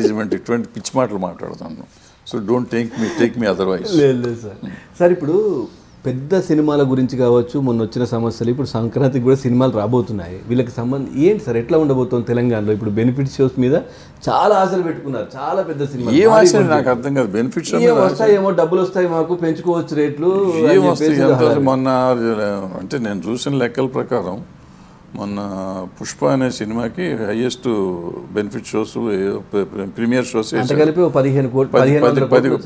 ఇటువంటి పిచ్చి మాటలు మాట్లాడుతాను. So don't take me otherwise. లేదు సార్. సార్ ఇప్పుడు పెద్ద సినిమాల గురించి కావచ్చు, మొన్న వచ్చిన సమస్యలు, ఇప్పుడు సంక్రాంతికి కూడా సినిమాలు రాబోతున్నాయి. వీళ్ళకి సంబంధం ఏంటి సార్, ఎట్లా ఉండబోతుంది తెలంగాణలో? ఇప్పుడు బెనిఫిట్ షోస్ మీద చాలా ఆశలు పెట్టుకున్నారు, చాలా పెద్ద సినిమా. ఏం ఆశ నాకు అర్థం కాదు. బెనిఫిట్ షో వస్తాయేమో, డబ్బులు వస్తాయి, మాకు పెంచుకోవచ్చు రేట్లు. మొన్న అంటే నేను చూసిన లెక్కల ప్రకారం మొన్న పుష్ప అనే సినిమాకి highest benefit shows, premiere shows కలిపి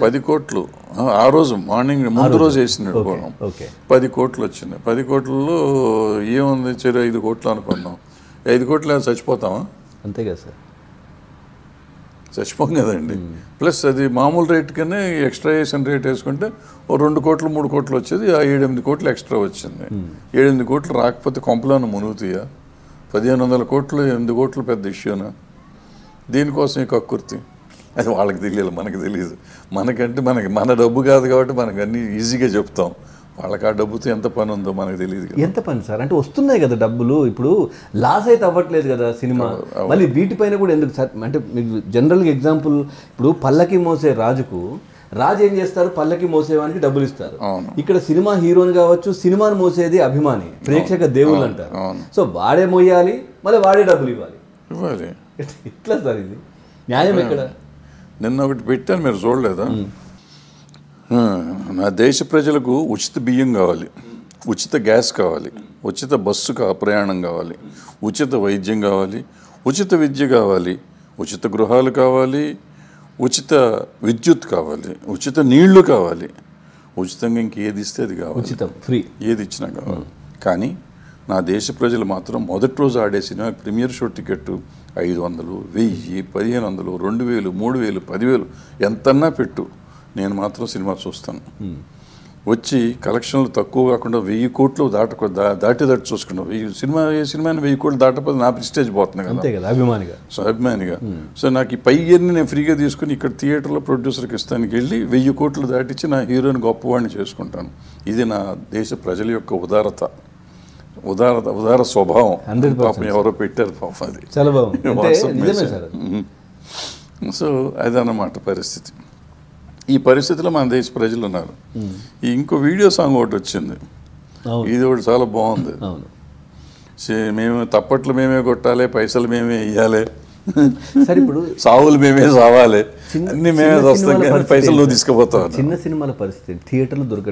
10 కోట్లు ఆ రోజు మార్నింగ్ ముందు రోజు వేసినాడు. 10 కోట్లు వచ్చినాయి. 10 కోట్లలో ఏముంది, చెరు 5 కోట్లు అనుకున్నాం. 5 కోట్లు చచ్చిపోతామా? అంతే కదా సార్, చచ్చిపోం కదండి. ప్లస్ అది మామూలు రేట్ కన్నా ఎక్స్ట్రా వేసిన రేట్ వేసుకుంటే ఓ 2 కోట్లు 3 కోట్లు వచ్చేది. ఆ 7-8 కోట్లు ఎక్స్ట్రా వచ్చింది. 7-8 కోట్లు రాకపోతే కొంపలను మునుగుతాయా? 1500 కోట్లు 8 కోట్లు పెద్ద ఇష్యూనా? దీనికోసం ఈ కక్కుర్తి. అది వాళ్ళకి తెలియాలి, మనకు తెలియదు. మనకంటే మన డబ్బు కాదు కాబట్టి మనకు అన్నీ ఈజీగా చెప్తాం. వాళ్ళకి ఆ డబ్బుతో ఎంత పని ఉందో మనకు తెలియదు. ఎంత పని సార్? అంటే వస్తున్నాయి కదా డబ్బులు, ఇప్పుడు లాస్ అయితే అవ్వట్లేదు కదా సినిమా. మళ్ళీ వీటిపైన కూడా ఎందుకు సార్? అంటే మీకు జనరల్గా ఎగ్జాంపుల్, ఇప్పుడు పల్లకి మోసే రాజు ఏం చేస్తారు, పల్లకి మోసేవానికి డబ్బులు ఇస్తారు. ఇక్కడ సినిమా హీరోని కావచ్చు, సినిమాను మోసేది అభిమాని, ప్రేక్షక దేవుళ్ళు అంటారు. సో వాడే మోయాలి, మళ్ళీ వాడే డబ్బులు ఇవ్వాలి. ఇట్లా సార్ ఇది న్యాయం ఎక్కడ? నిన్న ఒకటి పెట్టాను, మీరు చూడలేదా? నా దేశ ప్రజలకు ఉచిత బియ్యం కావాలి, ఉచిత గ్యాస్ కావాలి, ఉచిత బస్సు ప్రయాణం కావాలి, ఉచిత వైద్యం కావాలి, ఉచిత విద్య కావాలి, ఉచిత గృహాలు కావాలి, ఉచిత విద్యుత్ కావాలి, ఉచిత నీళ్లు కావాలి. ఉచితంగా ఇంకేది ఇస్తే అది కావాలి, ఉచితం ఫ్రీ ఏది ఇచ్చినా కావాలి. కానీ నా దేశ ప్రజలు మాత్రం మొదటి రోజు ఆడే సినిమా ప్రీమియర్ షో టికెట్ 500, 1000, 1500, 2000, 3000, 10,000 ఎంతన్నా పెట్టు, నేను మాత్రం సినిమా చూస్తాను. వచ్చి కలెక్షన్లు తక్కువ కాకుండా 1000 కోట్లు దాటి చూసుకున్నాం. ఏ సినిమాని 1000 కోట్లు దాటపోతే నా ప్రెస్టేజ్ పోతుంది కదా, అభిమానిగా. సో నాకు ఈ పైయన్ని నేను ఫ్రీగా తీసుకుని ఇక్కడ థియేటర్లో ప్రొడ్యూసర్కి ఇస్తానికి వెళ్ళి 1000 కోట్లు దాటించి నా హీరోని గొప్పవాడిని చేసుకుంటాను. ఇది నా దేశ ప్రజల యొక్క ఉదార స్వభావం. పాపం ఎవరో పెట్టారు పాపం, అది చాలా బాగుంది. సో అదన్నమాట పరిస్థితి. ఈ పరిస్థితిలో మన దేశ ప్రజలు ఉన్నారు. ఇంకో వీడియో సాంగ్ ఒకటి వచ్చింది, ఇది ఒకటి చాలా బాగుంది. మేము తప్పట్లు మేమే కొట్టాలి, పైసలు మేమే ఇవ్వాలి, సావులు మేమే సావాలి, అన్ని మేమే వస్తాం, కానీ పైసలు తీసుకుపోతాం. చిన్న సినిమాల పరిస్థితి థియేటర్లు దొరకదు.